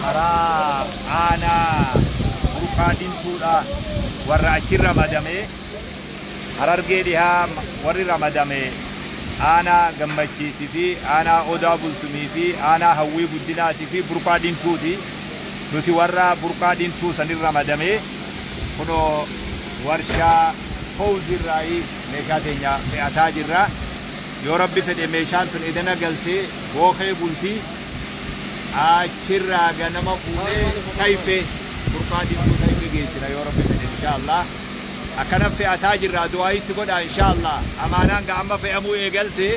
karaa aanaa burqaatiin tuudha warra achi ramadame Harargee dhihaa warri ramadame aanaa gammachiitii fi aanaa odaa bultumii fi aanaa hawwii guddinaatii fi burqaatiin tuuti nuti warra burqaatiin tuu sanirra ramadame kuno warshaa fawzirraayi meeshaa teenya fe'ataa jirra yoo rabbi fedhe meeshaan tun edana galtee bookee bultii achirraa ganama fuudhee tayfe burqaatiin tuu tayfe geessina yoo rabbi fedhe inshaallah akkana fe'ataa jirra du'aayitti godha inshaallah amaanaan ga'amma fe'amuu eegalte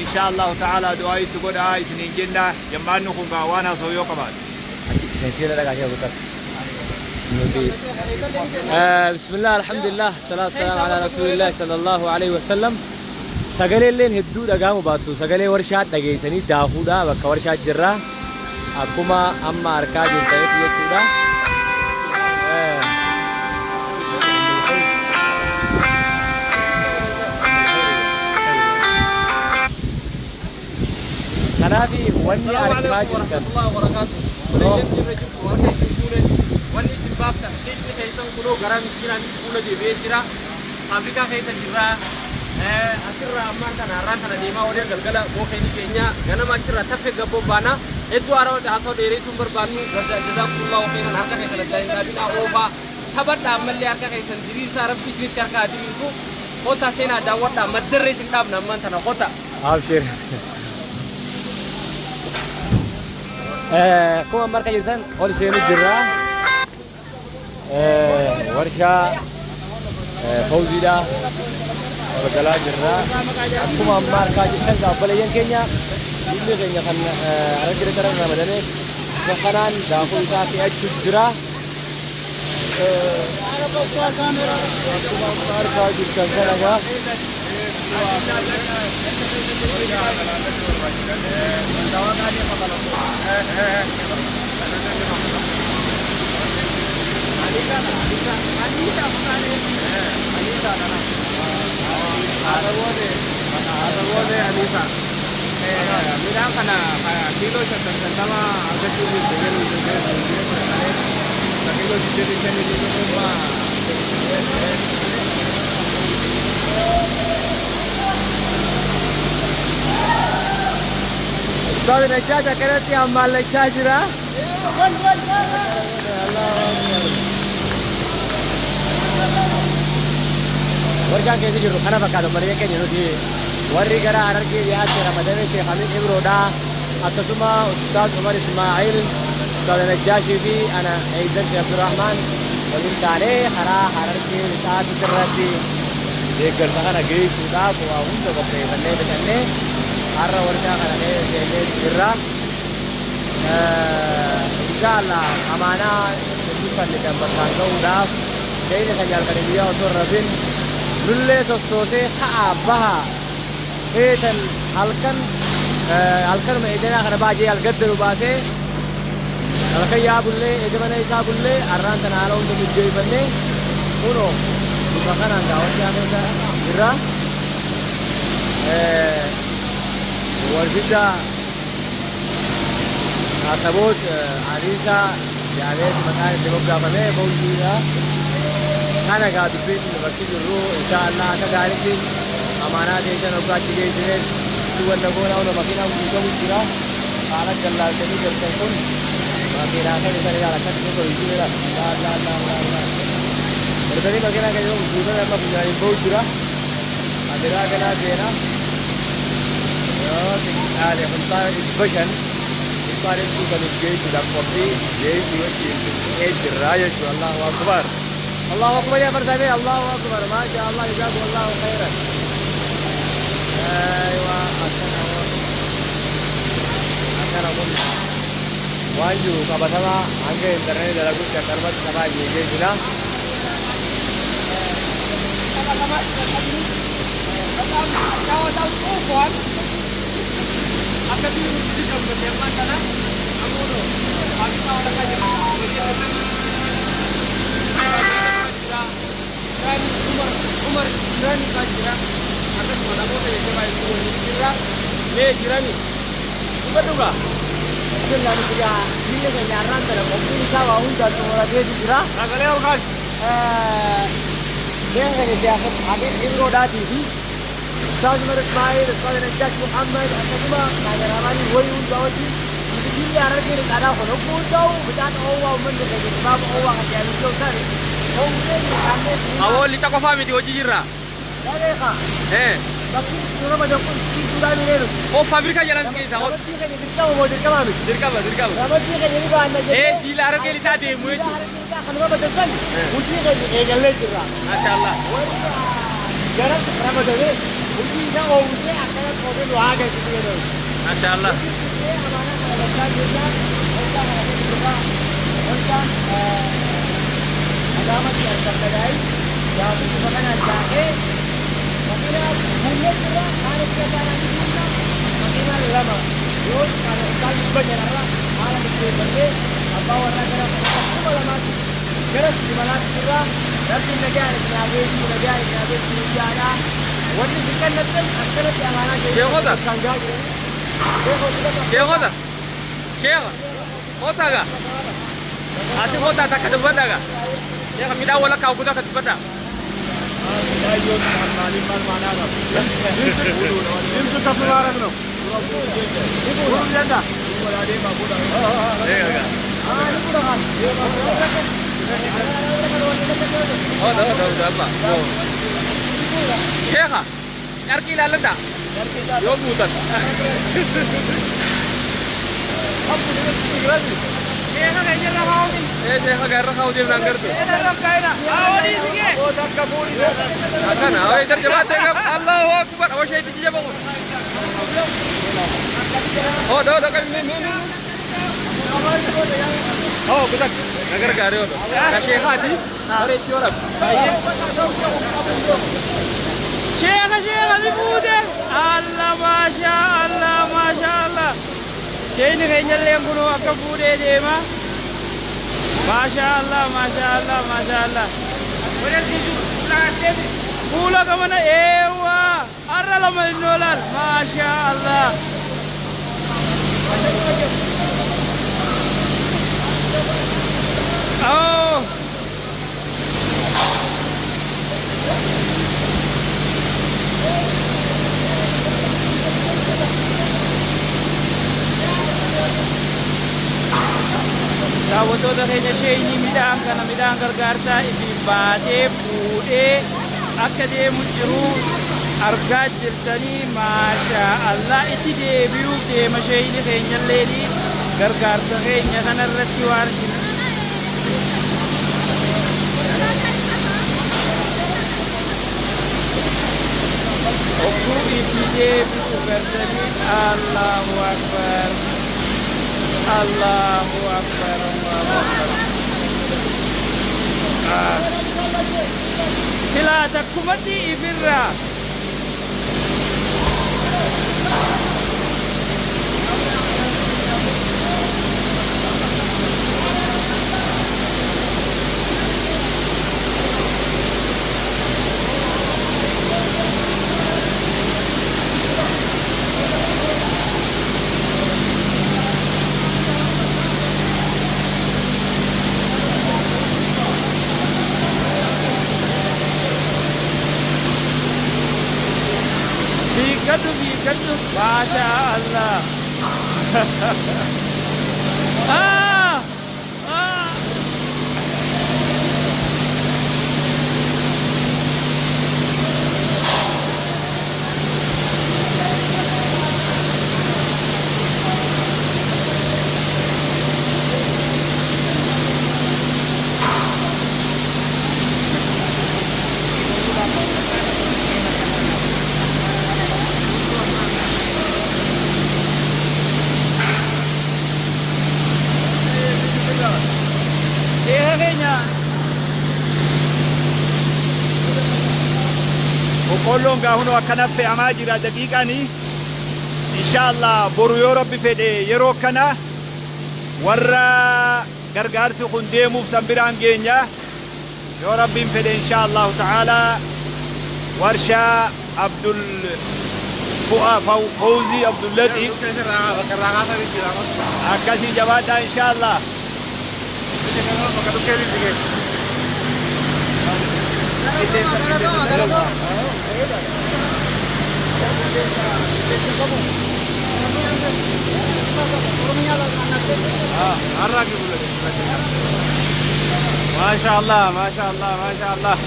inshaallahu ta'ala du'aayitti godha isiniin jenna jammaannu kun gaa waan haasoo yoo qabaatu بسم الله الحمد لله الصلاة والسلام على رسول الله صلى الله عليه وسلم سجلي لين هدو دعامو باتو سجلي ورشات دعي سني داخودا بك ورشات جرا أكما أما أركاد التايت يتودا كنافي وني أركاد الله وبركاته wanni simbab tahqiqni kaysan kulo gara miskinan kulo de besira Afrika kaysan jirra asirra amma kana ran kana dima wode galgala ko kayni kenya ganama cirra tafe gabbo bana edu araw da haso dere sumber banu jazakumullahu khairan harka kaysan da bina oba tabada amalle harka kaysan diri sa rabbi snit karka diri su kota sena da wada madre sin dab nan man tana kota abshir kuma marka jirtan ol senu jirra ورشة فوزي دا ورجلا جرا أكما أمار كاجي كذا بليان كينيا اللي كينيا خن رجل ترى رمضان فخنان داخل ساكي أجد جرا أكما أمار كاجي كذا لغا Anita makane Anita nana ada wode Anita midang kana kilo chatan sama ada tulis dengan kilo jadi ini ma Ustaz nak caca kerana amal nak caca ورجع كذي جرو خنا بكادو مريء كذي نودي ورجع كرا أرجع يا ترى مدرسة شيخ حميد إبرودا أتسمع أستاذ عمر إسماعيل أستاذ نجاشي في أنا أيضا عبد الرحمن ومن تاني خرا أرجع أستاذ ترى ذكر سكان جيش ودا وهم تبصري بني بني خرا ورجع خنا نيجي جرا إن شاء الله أمانة نشوف اللي كان بتاعنا ودا كيف خيال كريمية وصور ربين للي تصوتي حابها هيتن هلكن ما إذا أنا باجي القدر وباسه هلكن يا بولي إذا ما نيسا بولي أران تنالون تبجي بني كونو بمكان عند أول شيء هذا جرا ورجدا أتبوت عريسا يعني مكان تبغى بني بوجيها أنا قاعد بين مسجد الروح إن شاء الله أنا قاعد بين أمانات إيشان وقاعد تيجي تيجي سوى النقول أو نمكينا ويجوا ويجوا على جلال تاني جلال كون ما كنا كنا نسأل على كذا كذا ويجوا لا لا لا لا لا berarti makanya kayak juga apa punya info juga ada kena dena ya ada bentar inspection inspection itu kan juga sudah kopi jadi juga raya Allah Akbar الله أكبر يا برزامي الله أكبر ما شاء الله جزاكم الله خيرا أيوة عشان أقول وانجو كبسما عنك إنترنت دلقوا كتربت سبا جيجي جنا dan Umar Jirani kajira akan mana boleh coba itu kira le Jirani bukan juga Bismillah ni dia. Bila saya nyaran dalam kopi saya awak dah tua dia juga. Agak lewat kan? Dia kan dia ada Indro dah TV. Ustaz Umar Ismail, Ustaz Najat Muhammad, semua kameraman woi undawati. Ini arah kiri ada kono putau, betul awak mendengar sebab awak ada lucu sekali. Awal lita ko fami di oji jira. Dah Baki sudah macam pun sudah ni dulu. Oh fabrika jalan sekali sama. Baki kan jadi kau mau jadi kau. Dirkaba. Baki kan jadi bahan aja. Di lara ke lita de mu itu. Kan apa betul kan? Uji kan jalan jira. Masyaallah. Jarang berapa tu? Uji dah uji akan kau tu agak gitu tu. Masyaallah. Ini amanah kalau kita juga kita ada juga tentang agama yang terkait yang merupakan ajaran. Maksudnya bukan juga harus kita nanti juga makin lama. Terus kalau kita juga jalan malam itu berbeda apa orang-orang semua lama. Terus di mana juga nanti negara negara Wani bukan nanti akhirnya di amanah jadi. Syekh. Kota ga? Asyik kota tak ada benda ga? Ya kami dah wala kau kuda kat benda. Ayo mali mana ga? Itu tak pengaruh no. Ibu janda. Ibu ada ma buda. Ya ga. Ini buda kan. Oh, dah apa? Oh. Syekh. Yar ki lalan dah. Yo butan. Apa dia kira ni? Syekh kayaknya dah kau ni. Syekh garang kau dia nanggar tu. Dah kaina. Awali sikit. Oh, tak kaburi. Akan awal itar jemaat tengok. Allahu Akbar. Awal syahid dia bangun. Oh, dah kami ni. Oh, bukan. Nagar gareo tu. Syekh hati. Hari ciorap. Syekh ni muda. Allah masya Allah. Syekh ni kayaknya yang kuno akan muda dia mah. Masya Allah. Boleh tisu pulang pulang ke mana? Ewa, arah lama dolar. Masya Allah. Oh. Daawwattoota keenya ishee midhaan gargaarsaa itti baatee fuudhee akka deemu jiru argaa jirtanii maashaa Allah itti deebi'uuf deema ishee keenyallee gargaarsa keenya kanarratti waan ogguu itti deebi'u gartanii Allahu Akbar. Allahu Akbar. Sila takkumati ibirra. Bikatu, Masya Allah. Boqqolloon gaahunoo akkanaaf fe'amaa jira daqiiqaanii. Inshaallah boru yoo Rabbi fedhe yeroo kana warra gargaarsi kun deemuuf san biraan geenya. Yoo Rabbiin fedhe inshaallahu ta'ala warshaa Abdul فوزي عبد اللطيف أكاسي جباتا إن شاء الله. ما شاء الله ما شاء الله ما شاء الله.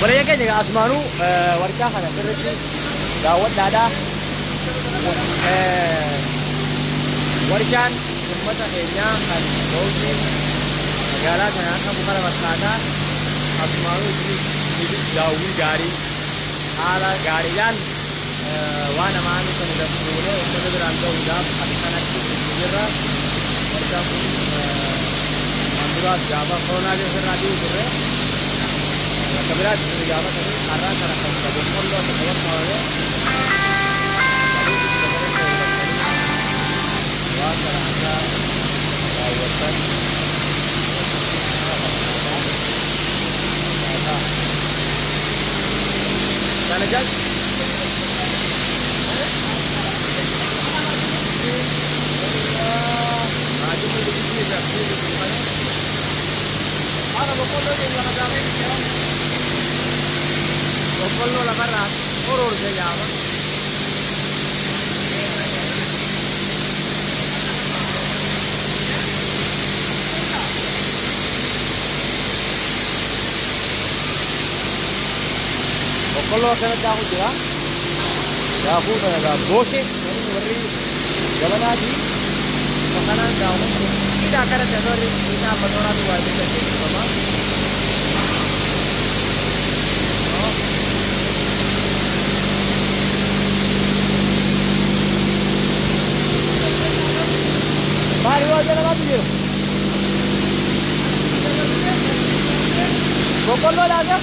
Boleh kan jaga asmanu warga kan terus dawat dada wargaan ummata keenya kan bauti magaalaa kana akka buqara masaataa asmanu daawwii gaarii haala gaariidhaan waan amaanu kan dabsuune ummata biraan ga'uudhaaf akka kanatti jirra. Wargaan kun manduraas gaafa koronaa keessarraa dhi'u turre Kabirat gaafa tadi karena cara kamu bokkolo atau kawan kawannya wah cara ada kawasan sana jas maju di sini ada bokkolo yang ada bokkolo la barra oror se llama. Bokkolo kana jago jira. Jago da doshi wari jabanadi makanan jago. Kita akan tenori kita menora dua itu sama. Mari wajah lagi dia. Bokkolo ada?